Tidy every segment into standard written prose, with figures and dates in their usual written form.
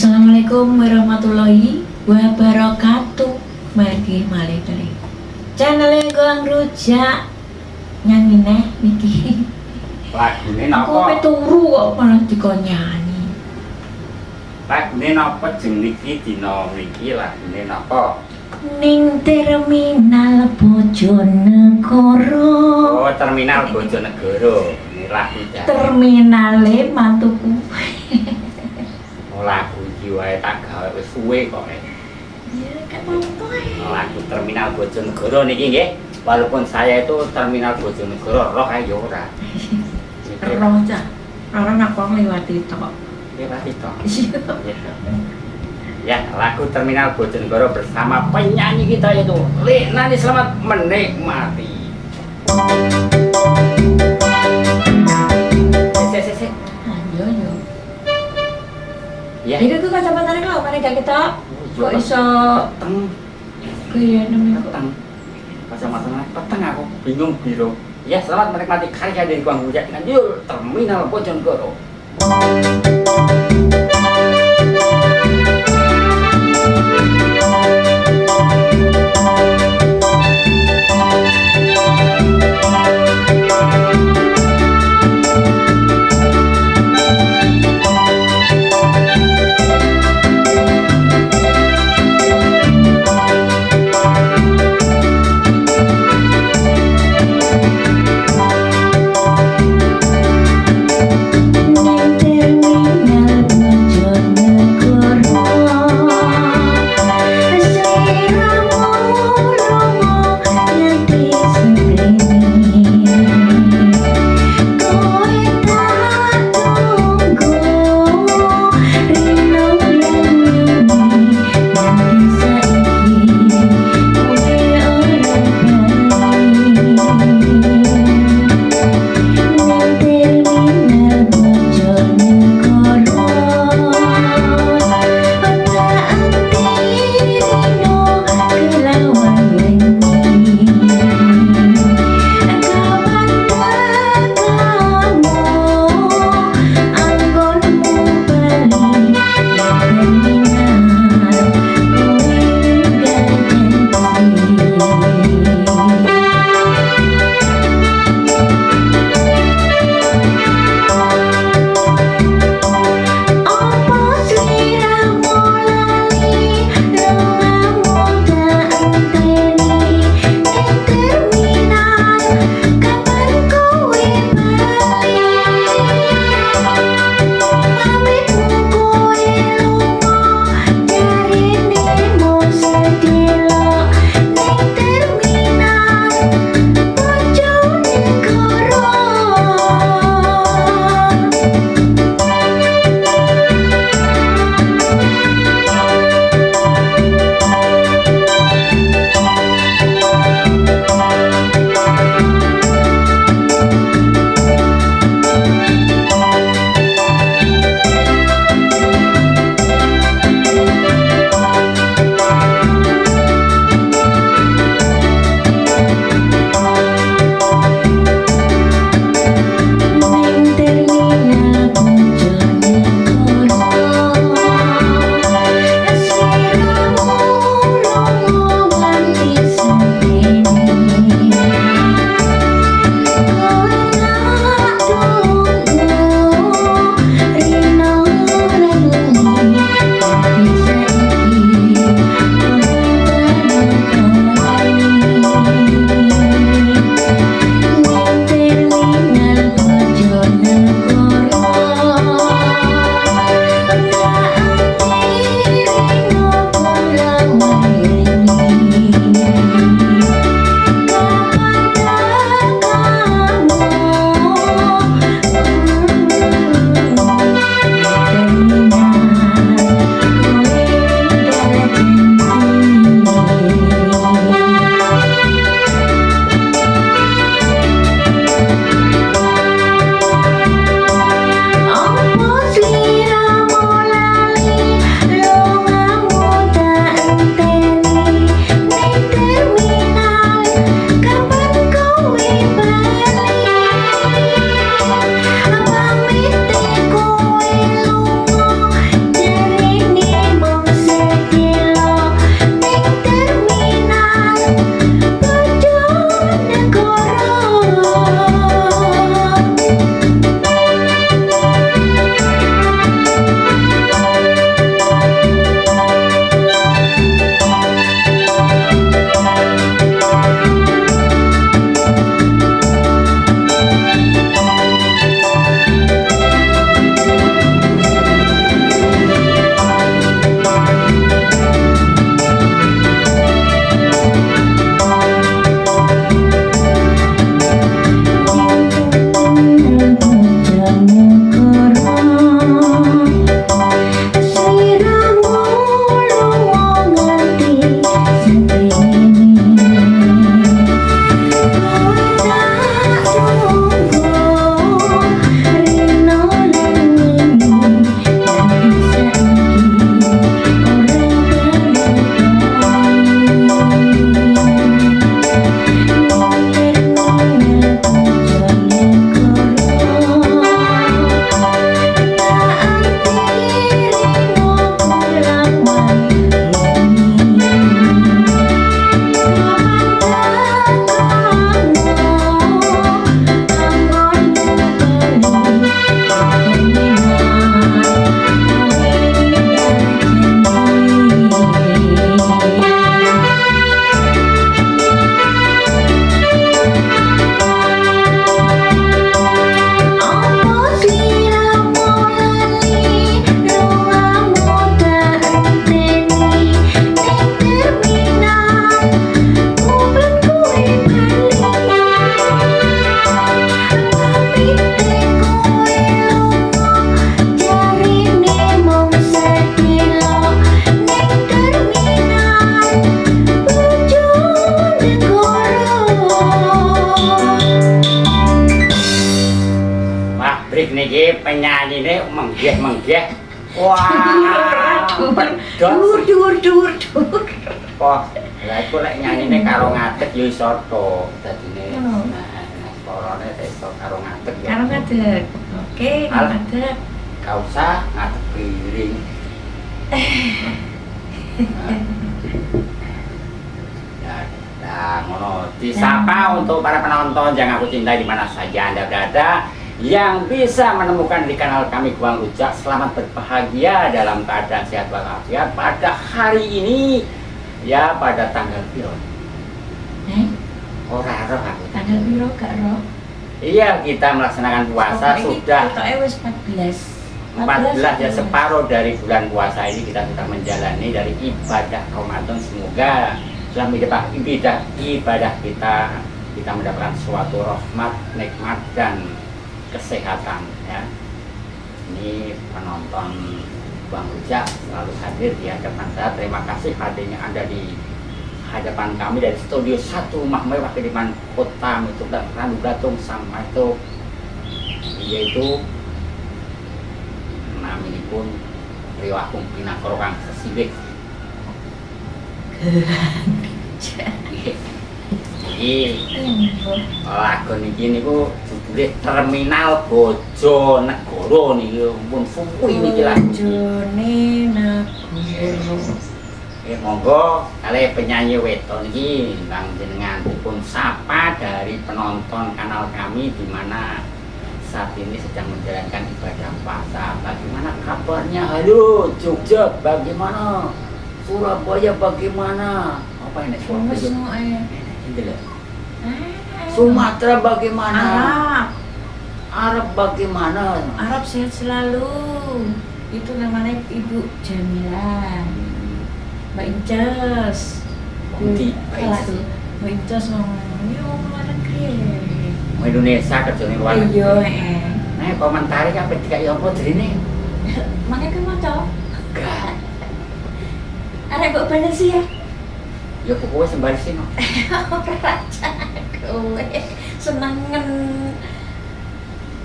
Assalamualaikum warahmatullahi wabarakatuh. Bagi malih dari channel Goang Rujak nyanyi neh niki. Lagune Aku napa? turu kok malah dikon nyanyi. Lagune napa jeng niki dina niki lagune napa? Ning terminal Bojonegoro. Oh, terminal Bojonegoro. Ini lagu jan. Terminale mantuku. Oh, lagu iki wae tak gawe wis suwe kok. Ya kan apa Lagu terminal Bojonegoro niki nggih. Walaupun saya itu terminal Bojonegoro, roh ae yo ora. roh cah. Orang aku ngliwati tok. Lewat itu. Ya, lagu terminal Bojonegoro bersama penyanyi kita yaitu Nani. Selamat menikmati. Ayo yo. Ya, Itu tuh kacamata kau mana gak kita kok iso peteng, kaya namanya peteng. Kacamata peteng aku bingung biru. Ya, selamat menikmati karya dari Goang Rujak dengan judul Terminal Bojonegoro. Ning terminal Wah, pedot. Dur. Kok lha iku lek nyanyine karo ngadeg ya iso to dadine. Ngono. Nah, suarane iso karo ngadeg ya. Karo ngadeg. Oke, ngadeg. Gak usah ngadeg piring. Nah, ngono. Disapa untuk para penonton yang aku cintai di mana saja Anda berada yang bisa menemukan di kanal kami Guang Rujak. Selamat berbahagia dalam keadaan sehat walafiat pada hari ini. Ya, pada tanggal piro? Ora roh aku. Tanggal piro gak roh? Iya, kita melaksanakan puasa sudah wis 14. 14 ya, separuh dari bulan puasa ini kita sudah menjalani dari ibadah Ramadan. Semoga dalam ibadah kita mendapatkan suatu rahmat, nikmat dan kesehatan ya. Ini penonton Bang Rujak selalu hadir di hadapan saya. Terima kasih hadirnya Anda di hadapan kami dari studio 1 Rumah Mewah Kediaman Kota itu Randu Gatung sama itu yaitu namanya pun Riwakung Pinakoro Kang Sesiwik. Lagu niki niku judule Terminal Bojonegoro niki pun suwi niki lagu. Bojonegoro. Monggo kalih penyanyi wedok niki Bang jenengan dipun sapa dari penonton kanal kami di mana saat ini sedang menjalankan ibadah puasa. Bagaimana kabarnya? Halo Jogja, bagaimana? Surabaya bagaimana? Apa ini Surabaya? Ini loh. Sumatera bagaimana? Arab bagaimana? Arab sehat selalu. Itu namanya Ibu Jamila. Mbak Incas. Mbak Incas ngomong, yo luar negeri. Mau Indonesia kerjane luar. Iya, Nah, komentari apa dikai apa jerine? Makanya kan maca. Enggak. Arek mbok bales ya. Ya kowe sembari sino. Ora kowe senengen.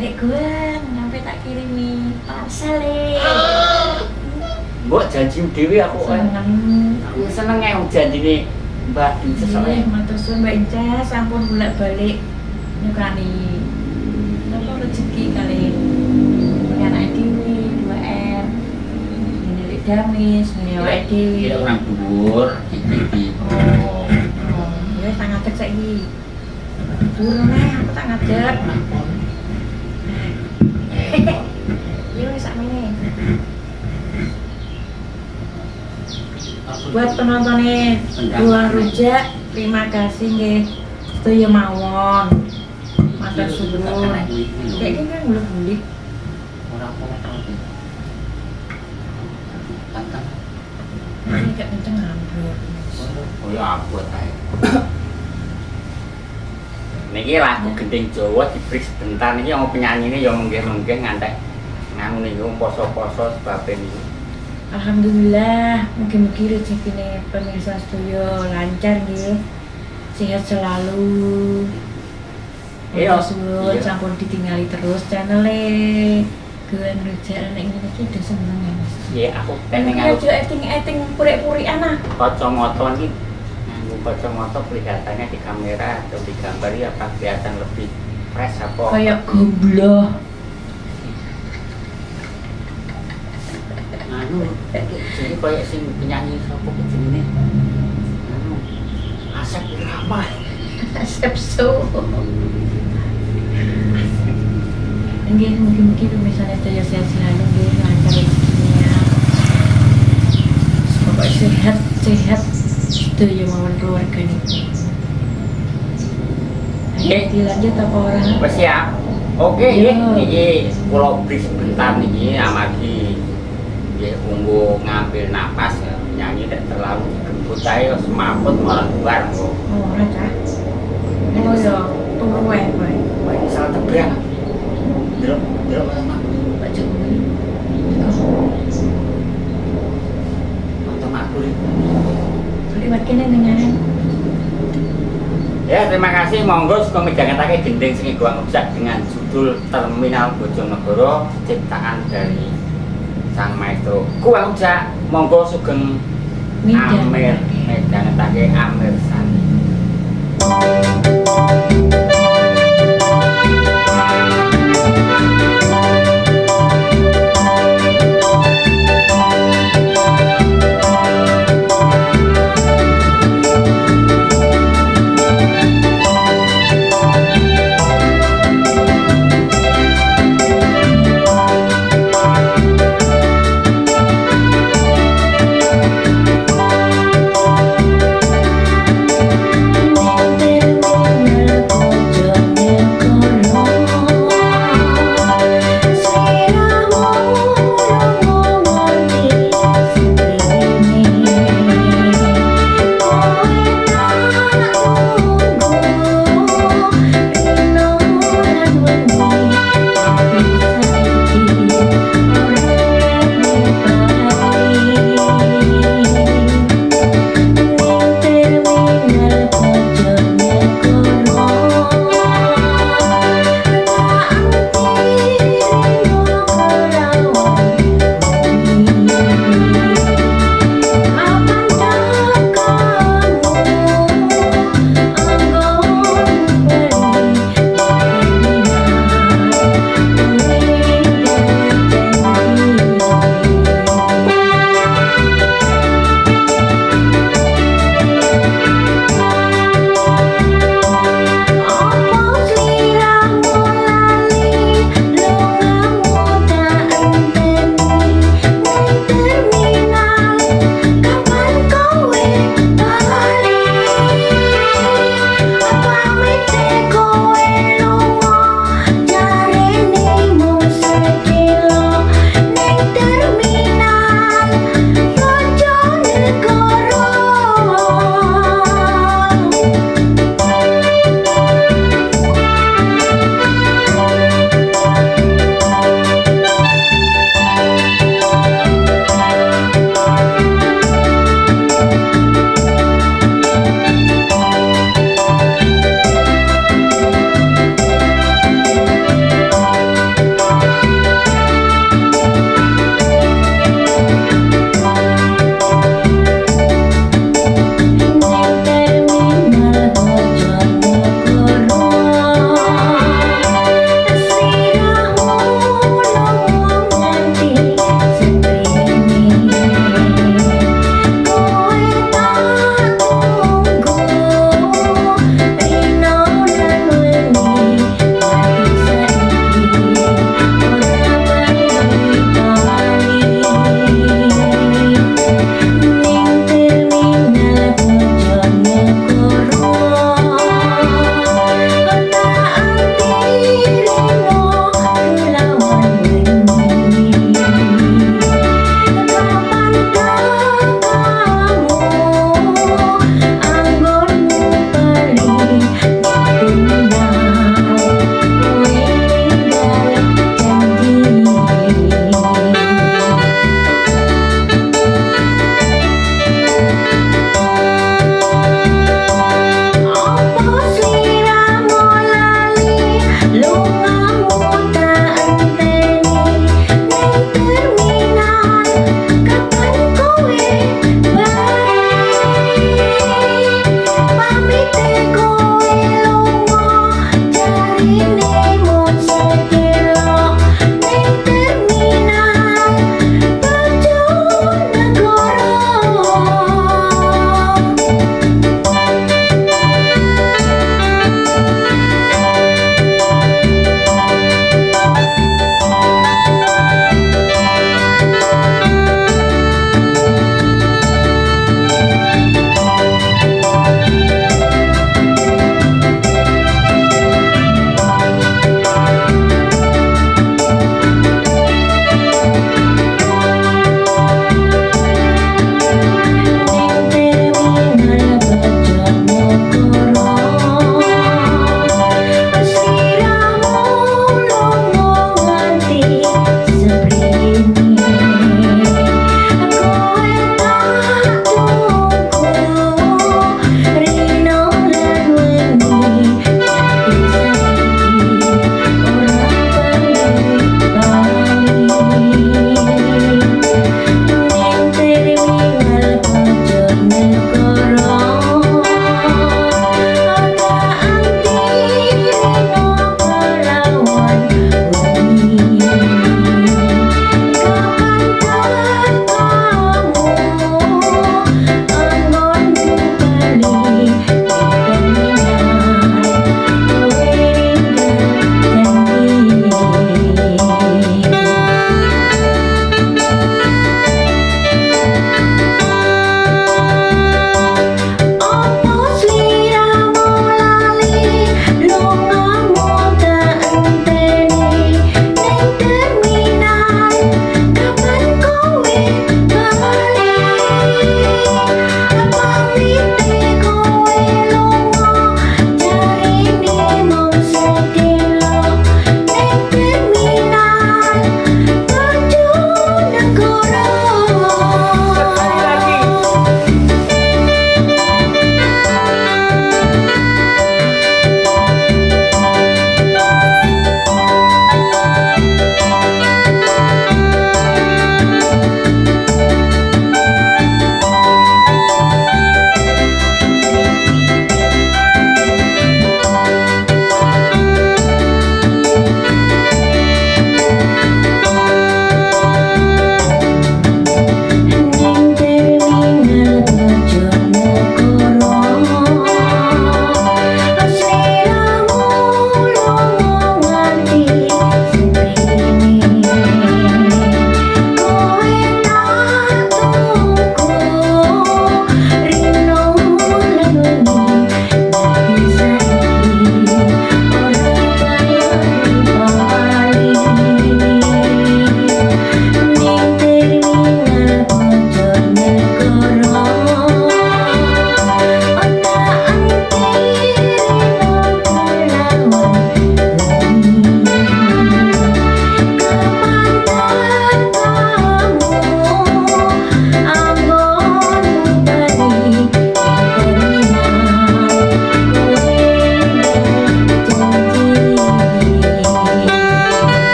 Lek gue sampai tak kirimi parcel Mbok janji dhewe aku seneng. Aku seneng janjine Mbak Inces soalnya. Iya, matur suwun Mbak Inces, sampun bolak-balik nyukani napa rezeki kali anak dhewe 2R. Ini Damis, ini awake dhewe. Iya orang dhuwur iki. Oh, ya tak ngadeg saiki. Durung aku tak ngadeg. Iya wis sakmene. Buat penontonnya Guang Rujak, terima kasih nggih. Sedaya mawon. Matur suwun. Kayak gini kan belum beli. Ora apa-apa. Tantang. Ini gak kenceng ambruk. Oh ya abot ae. Niki lagu Gending Jawa diberi sebentar niki yang penyanyine ya menggih-menggih ngantek nganu niku poso-poso sebabe niku. Alhamdulillah, mugi-mugi rezekine pemirsa sedaya lancar nggih. Sehat selalu. Iya, Suwun iya. sampun ditinggali terus channel-e. Guang Rujak nek ngene iki udah seneng ya Mas. Iya, aku pengen Ayo nganggo acting puri-purian ah. kacamata iki. Nganggo kacamata kelihatannya di kamera atau di gambar ya apa kelihatan lebih fresh apa? Kayak gombloh. Anu, jadi kayak sing penyanyi sapa ki jenenge? Anu, Asep Rahman. Sepso. Nggih, mungkin pemirsa sedaya sehat selalu nggih, lancar rezekinya. Semoga sehat sedaya mawon keluarga niku. Nggih. Dilanjut apa ora? Wes siap. Oke, Iya. niki kula beri sebentar niki amargi nggih kanggo ngambil napas ya, nyanyi tidak terlalu digembut ae semaput malah luar kok. Oh, ora cah. Oh ya, turu wae kowe. Wah, ini salah tebrang. Delok Mas. Pak Jokowi. Nonton aku iki. Liwat kene nengaran. Ya, terima kasih. Monggo suka midhangetake Gending sing Guang Rujak dengan judul Terminal Bojonegoro ciptaan dari sang maestro Kuwauja. Monggo sugeng Amir midhangetake Amir Sani. Ning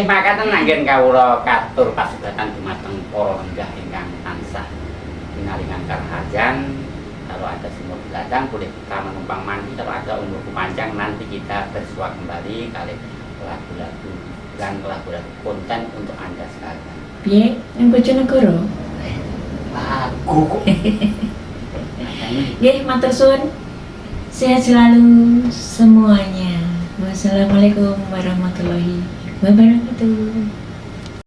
Nggih makaten anggen kawula katur pasugatan dumateng para lenggah ingkang tansah pinaringan karaharjan. Kalau ada sumur di ladang boleh kita menumpang mandi, kalau ada umurku panjang nanti kita bersua kembali kali lagu-lagu dan lagu-lagu konten untuk Anda sekalian. Piye yang Bojonegoro? Lagu kok. Nggih, matur suwun. Sehat selalu semuanya. Wassalamualaikum warahmatullahi wabarakatuh.